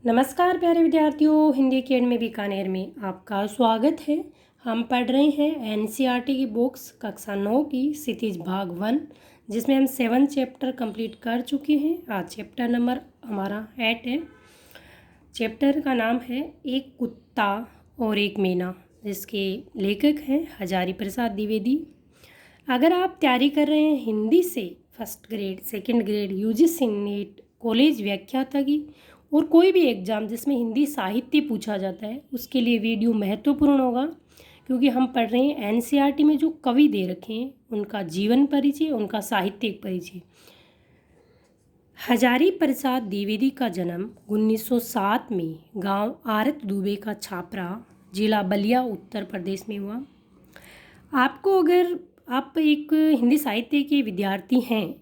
नमस्कार प्यारे विद्यार्थियों, हिंदी अकेडमी बीकानेर में आपका स्वागत है। हम पढ़ रहे हैं एनसीईआरटी की बुक्स कक्षा 9 की क्षितिज भाग 1, जिसमें हम 7 चैप्टर कंप्लीट कर चुके हैं। आज चैप्टर नंबर हमारा 8 है। चैप्टर का नाम है एक कुत्ता और एक मैना, जिसके लेखक हैं हजारी प्रसाद द्विवेदी। अगर आप तैयारी कर रहे हैं हिंदी से first grade, second grade, UGC NET, college व्याख्याता की और कोई भी एग्ज़ाम जिसमें हिंदी साहित्य पूछा जाता है, उसके लिए वीडियो महत्वपूर्ण होगा, क्योंकि हम पढ़ रहे हैं एनसीईआरटी में जो कवि दे रखे हैं उनका जीवन परिचय, उनका साहित्यिक परिचय। हजारी प्रसाद द्विवेदी का जन्म 1907 में गांव आरत दुबे का छापरा, जिला बलिया, उत्तर प्रदेश में हुआ। आपको अगर आप एक हिंदी साहित्य के विद्यार्थी हैं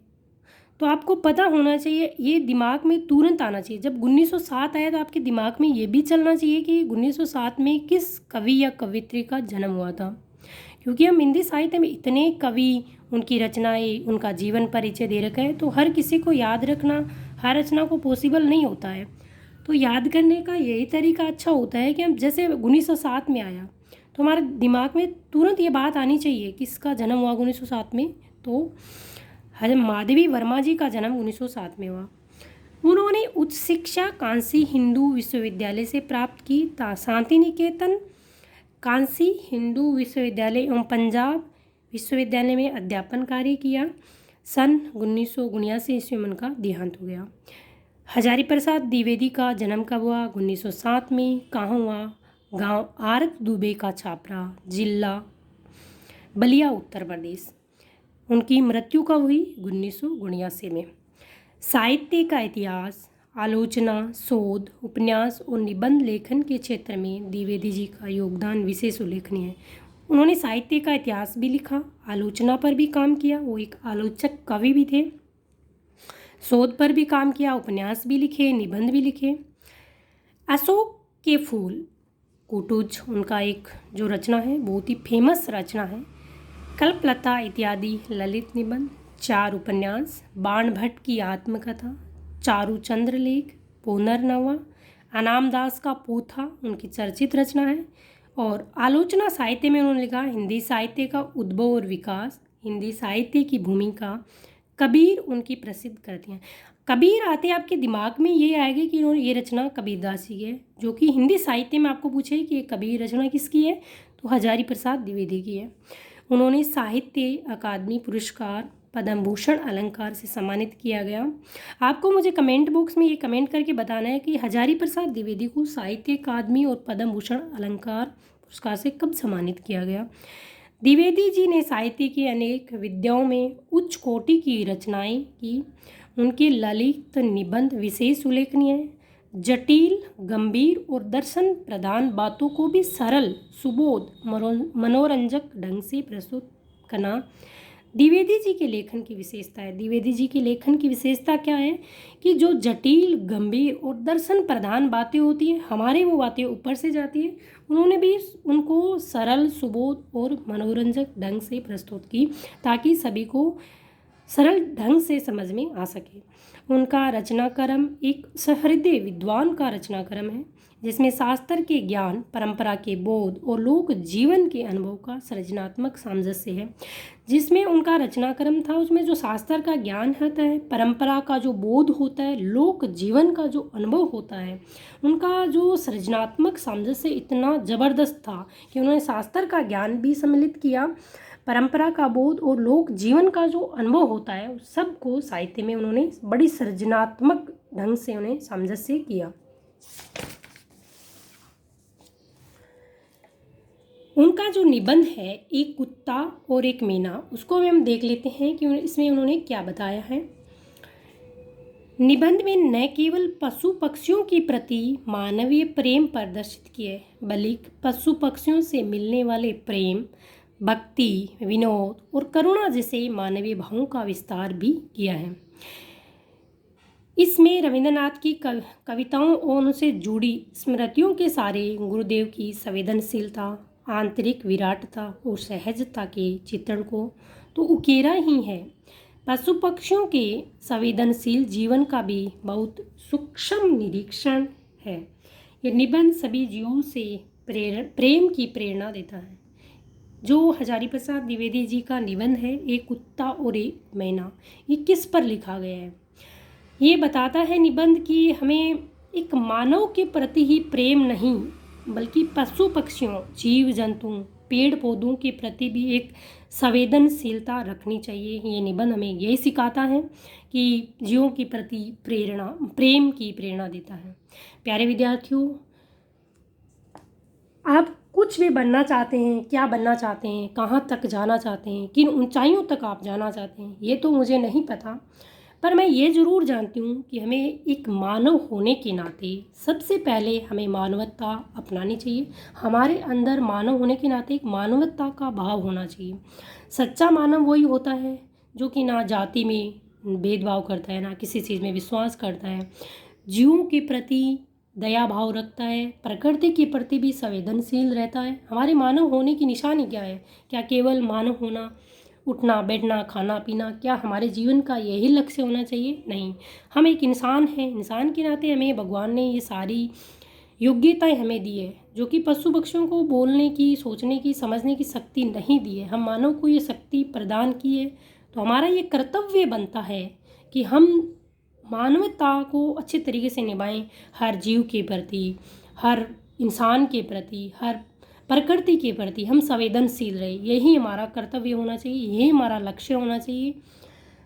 तो आपको पता होना चाहिए, ये दिमाग में तुरंत आना चाहिए। जब 1907 आया तो आपके दिमाग में ये भी चलना चाहिए कि 1907 में किस कवि या कवियत्री का जन्म हुआ था, क्योंकि हम हिंदी साहित्य में इतने कवि, उनकी रचनाएं, उनका जीवन परिचय दे रखा है, तो हर किसी को याद रखना, हर रचना को पॉसिबल नहीं होता है। तो याद करने का यही तरीका अच्छा होता है कि हम जैसे 1907 में आया तो हमारे दिमाग में तुरंत ये बात आनी चाहिए कि इसका जन्म हुआ 1907 में। तो माधवी वर्मा जी का जन्म 1907 में हुआ। उन्होंने उच्च शिक्षा कांसी हिंदू विश्वविद्यालय से प्राप्त की। शांति निकेतन कांसी हिंदू विश्वविद्यालय एवं पंजाब विश्वविद्यालय में अध्यापन कार्य किया। सन 1979 ईस्वी में उनका देहांत हो गया। हजारी प्रसाद द्विवेदी का जन्म कब हुआ? 1907 में। कहाँ हुआ? गांव आरत दुबे का छापरा, जिला बलिया, उत्तर प्रदेश। उनकी मृत्यु कब हुई? 1979 में। साहित्य का इतिहास, आलोचना, शोध, उपन्यास और निबंध लेखन के क्षेत्र में द्विवेदी जी का योगदान विशेष उल्लेखनीय है। उन्होंने साहित्य का इतिहास भी लिखा, आलोचना पर भी काम किया, वो एक आलोचक कवि भी थे, शोध पर भी काम किया, उपन्यास भी लिखे, निबंध भी लिखे। अशोक के फूल कुटुज उनका एक जो रचना है, बहुत ही फेमस रचना है। कल्पलता इत्यादि ललित निबंध, 4 उपन्यास, बाण भट्ट की आत्मकथा, चारू चंद्र लेख, पुनर्नवा, अनामदास का पोथा उनकी चर्चित रचना है। और आलोचना साहित्य में उन्होंने लिखा हिंदी साहित्य का उद्भव और विकास, हिंदी साहित्य की भूमिका, कबीर उनकी प्रसिद्ध कृतियाँ। कबीर आते आपके दिमाग में ये आएगा कि ये रचना कबीरदास जी की है, जो कि हिंदी साहित्य में आपको पूछे कि ये कबीर रचना किसकी है, तो हजारी प्रसाद द्विवेदी की है। उन्होंने साहित्य अकादमी पुरस्कार, पद्म भूषण अलंकार से सम्मानित किया गया। आपको मुझे कमेंट बॉक्स में ये कमेंट करके बताना है कि हजारी प्रसाद द्विवेदी को साहित्य अकादमी और पद्म भूषण अलंकार पुरस्कार से कब सम्मानित किया गया। द्विवेदी जी ने साहित्य की अनेक विधाओं में उच्च कोटि की रचनाएं की। उनके ललित निबंध विशेष उल्लेखनीय है। जटिल, गंभीर और दर्शन प्रधान बातों को भी सरल, सुबोध, मनोरंजक ढंग से प्रस्तुत करना द्विवेदी जी के लेखन की विशेषता है। द्विवेदी जी के लेखन की विशेषता क्या है कि जो जटिल, गंभीर और दर्शन प्रधान बातें होती हैं, हमारे वो बातें ऊपर से जाती है, उन्होंने भी उनको सरल, सुबोध और मनोरंजक ढंग से प्रस्तुत की, ताकि सभी को सरल ढंग से समझ में आ सके। उनका रचनाक्रम एक सहृदय विद्वान का रचनाक्रम है, जिसमें शास्त्र के ज्ञान, परंपरा के बोध और लोक जीवन के अनुभव का सृजनात्मक सामंजस्य है। जिसमें उनका रचनाक्रम था, उसमें जो शास्त्र का ज्ञान होता है, परंपरा का जो बोध होता है, लोक जीवन का जो अनुभव होता है, उनका जो सृजनात्मक सामंजस्य इतना ज़बरदस्त था कि उन्होंने शास्त्र का ज्ञान भी सम्मिलित किया, परंपरा का बोध और लोक जीवन का जो अनुभव होता है, उस सब को साहित्य में उन्होंने बड़ी सृजनात्मक ढंग से उन्हें सामंजस्य किया। उनका जो निबंध है एक कुत्ता और एक मैना, उसको हम देख लेते हैं कि इसमें उन्होंने क्या बताया है। निबंध में न केवल पशु पक्षियों के प्रति मानवीय प्रेम प्रदर्शित किए, बल्कि पशु पक्षियों से मिलने वाले प्रेम, भक्ति, विनोद और करुणा जैसे मानवीय भावों का विस्तार भी किया है। इसमें रविंद्रनाथ की कविताओं और उनसे जुड़ी स्मृतियों के सारे, गुरुदेव की संवेदनशीलता, आंतरिक विराटता और सहजता के चित्रण को तो उकेरा ही है। पशु पक्षियों के संवेदनशील जीवन का भी बहुत सूक्ष्म निरीक्षण है। ये निबंध सभी जीवों से प्रेम की प्रेरणा देता है। जो हजारी प्रसाद द्विवेदी जी का निबंध है, एक कुत्ता और एक मैना, ये किस पर लिखा गया है? ये बताता है निबंध कि हमें एक मानव के प्रति ही प्रेम नहीं, बल्कि पशु पक्षियों, जीव जंतुओं, पेड़ पौधों के प्रति भी एक संवेदनशीलता रखनी चाहिए। ये निबंध हमें यही सिखाता है कि जीवों के प्रति प्रेम की प्रेरणा देता है। प्यारे विद्यार्थियों, आप कुछ भी बनना चाहते हैं, क्या बनना चाहते हैं, कहाँ तक जाना चाहते हैं, किन ऊंचाइयों तक आप जाना चाहते हैं, ये तो मुझे नहीं पता, पर मैं ये ज़रूर जानती हूँ कि हमें एक मानव होने के नाते सबसे पहले हमें मानवता अपनानी चाहिए। हमारे अंदर मानव होने के नाते एक मानवता का भाव होना चाहिए। सच्चा मानव वही होता है जो कि ना जाति में भेदभाव करता है, ना किसी चीज़ में विश्वास करता है, जीवों के प्रति दया भाव रखता है, प्रकृति के प्रति भी संवेदनशील रहता है। हमारे मानव होने की निशानी क्या है? क्या केवल मानव होना, उठना बैठना खाना पीना, क्या हमारे जीवन का यही लक्ष्य होना चाहिए? नहीं, हम एक इंसान हैं। इंसान के नाते हमें भगवान ने ये सारी योग्यताएं हमें दी है, जो कि पशु पक्षियों को बोलने की, सोचने की, समझने की शक्ति नहीं दी है। हम मानव को ये शक्ति प्रदान की है, तो हमारा ये कर्तव्य बनता है कि हम मानवता को अच्छे तरीके से निभाएं। हर जीव के प्रति, हर इंसान के प्रति, हर प्रकृति के प्रति हम संवेदनशील रहे। यही हमारा कर्तव्य होना चाहिए, यही हमारा लक्ष्य होना चाहिए।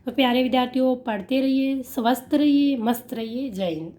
तो प्यारे विद्यार्थियों, पढ़ते रहिए, स्वस्थ रहिए, मस्त रहिए। जय हिंद।